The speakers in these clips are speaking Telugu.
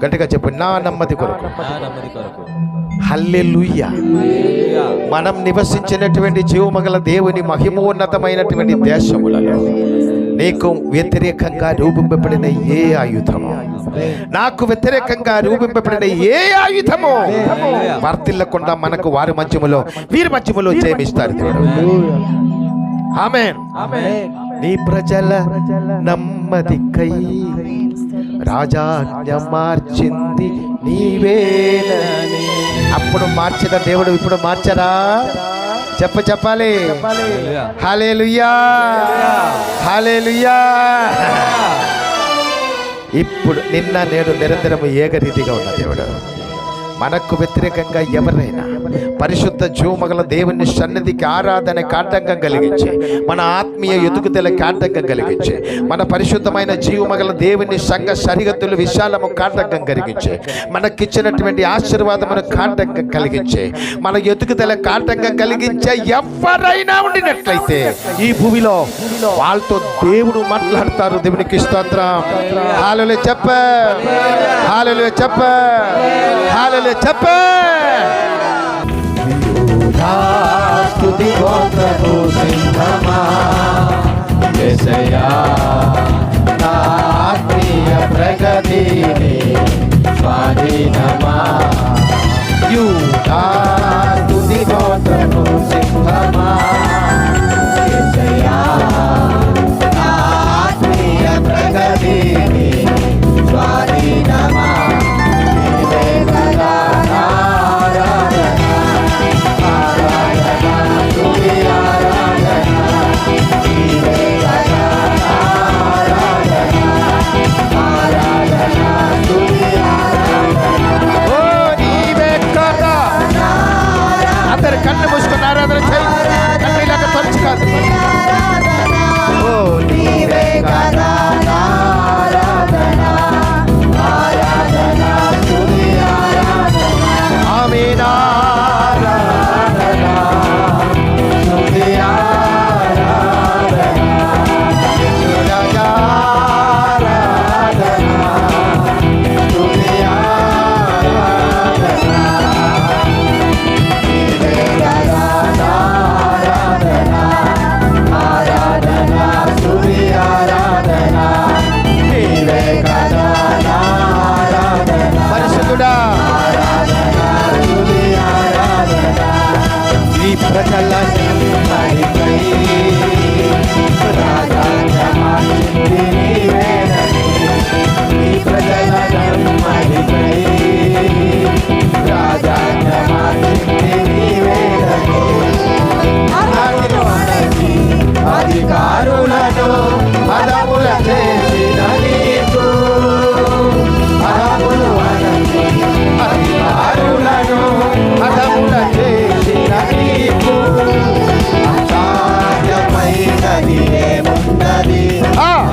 గట్టిగా చెప్పు, నా నెమ్మది కొరకు. హల్లెలూయా. మనం నివసించినటువంటి జీవమగల దేవుని మహిమోన్నతమైనటువంటి దేశములలో నీకు వ్యతిరేకంగా రూపింపబడిన ఏ ఆయుధము, నాకు వ్యతిరేకంగా రూపింపబడిన ఏ ఆయుధము వర్తిల్లకుండా మనకు వారి మధ్యములో వీరి మధ్యములో జయమిస్తారు దేవుడు. ఆమేన్. నీ ప్రజల నెమ్మదికై రాజాజ్ఞ మార్చింది నీవేనని. అప్పుడు మార్చిన దేవుడు ఇప్పుడు మార్చరా? చెప్పాలి. హల్లెలూయా, హల్లెలూయా. ఇప్పుడు నిన్న నేడు నిరంతరము ఏకరీతిగా ఉన్న దేవుడు. మనకు వ్యతిరేకంగా ఎవరైనా పరిశుద్ధ జీవమగల దేవుని సన్నిధికి ఆరాధనకి ఆటంకం కలిగించి, మన ఆత్మీయ ఎదుగుదలకి ఆటంకం కలిగించి, మన పరిశుద్ధమైన జీవమగల దేవుని సంఘ సరిహద్దులు విశాలము కాటంకం కలిగించి, మనకిచ్చినటువంటి ఆశీర్వాదమును కాటంకం కలిగించి, మన ఎదుగుదల కాటంకం కలిగించే ఎవరైనా ఉండినట్లయితే ఈ భూమిలో వాళ్ళతో దేవుడు మాట్లాడతారు. దేవునికి స్తోత్రం. హల్లెలూయా చెప్ప, హల్లెలూయా చెప్ప, హల్లెలూయా చెప్ప. స్తుతి గోత్రపు సింహమా యేసయ్యా, నా ఆత్మీయ ప్రగతిని స్వాధీనమా. యూదా స్తుతి గోత్రపు సింహమా యేసయ్యా, నా ఆత్మీయ ప్రగతిని స్వాధీనమా. కన్ను మూసుకొని ఆరాధన చేయి. కన్ను ఇలాగ తరచు కాదు. ఓ నీవే కదా ఆరాధన, ఆరాధన స్తుతి ఆరాధన. ఆమేన్. ఆరాధన స్తుతి ఆరాధన. యేసురాజా ఆరాధన స్తుతి ఆరాధన. ఈ ప్రజల నెమ్మదికై రాజాజ్ఞ మార్చింది నీవేనని. ఈ ప్రజల నెమ్మదికై రాజాజ్ఞ మార్చింది నీవేనని. అధికారులను పదముల చేసిన నీకు, పదములు అనచి అధికారులను పదముల చేసిన నీకు అసాధ్యమైనది ఏమున్నది?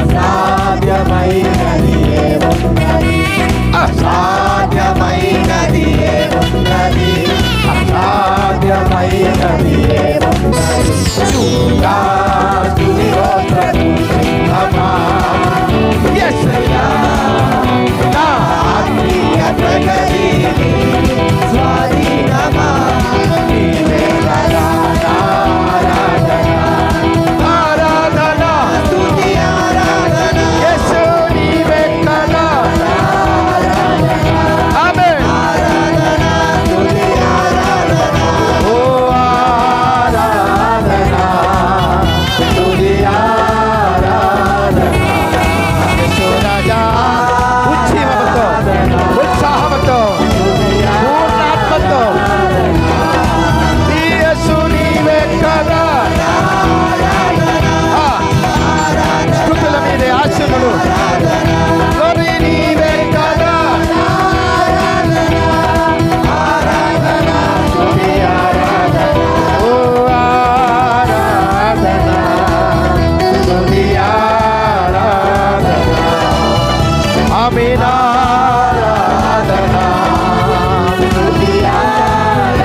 అసాధ్యమైనది ఏమున్నది? అసాధ్యమైనది ఏమున్నది? అసాధ్యమైనది ఏమున్నది? యూదా స్తుతి గోత్రపు సింహమా యేసయ్యా, నా ఆత్మీయ ప్రగతిని స్వాధీనమా. నీవే కదా ఆరాధన, ఆరాధన స్తుతి ఆరాధన. యేసు నీవే కదా ఆరాధన. ఆమేన్. ఆరాధన స్తుతి ఆరాధన. ఓ ఆరాధన స్తుతి ఆరాధన. యేసురాజా ఉత్సాహంతో, ఉత్సాహంతో, పూర్ణాత్మతో యేసు నీవే కదా. స్తుతుల మీదే ఆశీనులు glory నీవే కదా. ఆరాధన స్తుతి ఆరాధన. ఓ ఆరాధన స్తుతి ఆరాధన. ఆమేన్. ఆరాధన స్తుతి ఆరాధన.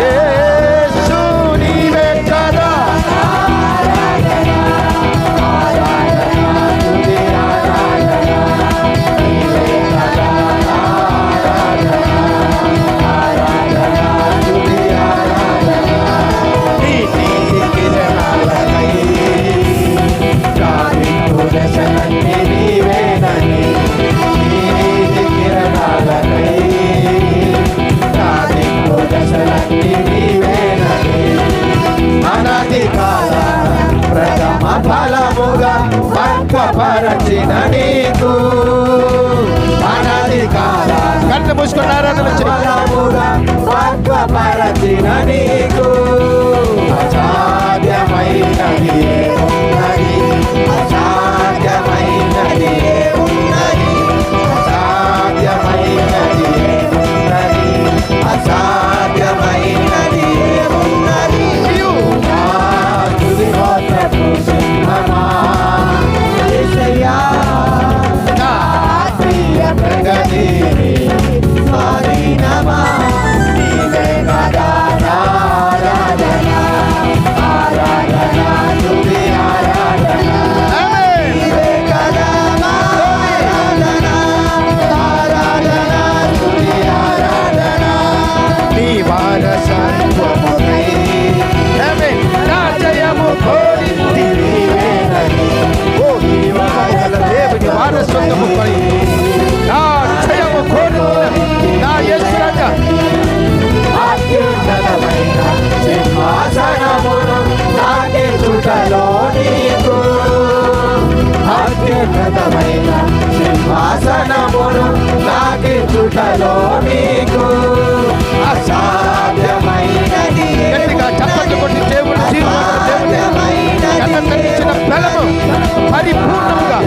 యేసు నీవే కదా. ఆరాధన, ఆరాధన స్తుతి ఆరాధన. నీవే కదా జయము కొని నా జయము కోరుకున్న నా యేసు రాజా అత్యున్నతమైన సింహాసనమును నాకిచ్చుటలో నీకు అత్యున్నతమైన సింహాసనమును నాకిచ్చుటలో నీకు అసాధ్యమైనది గట్టిగా చప్పట్లు కొట్టి దేవుడు జీవమైన దేవుడు బలము పరిపూర్ణంగా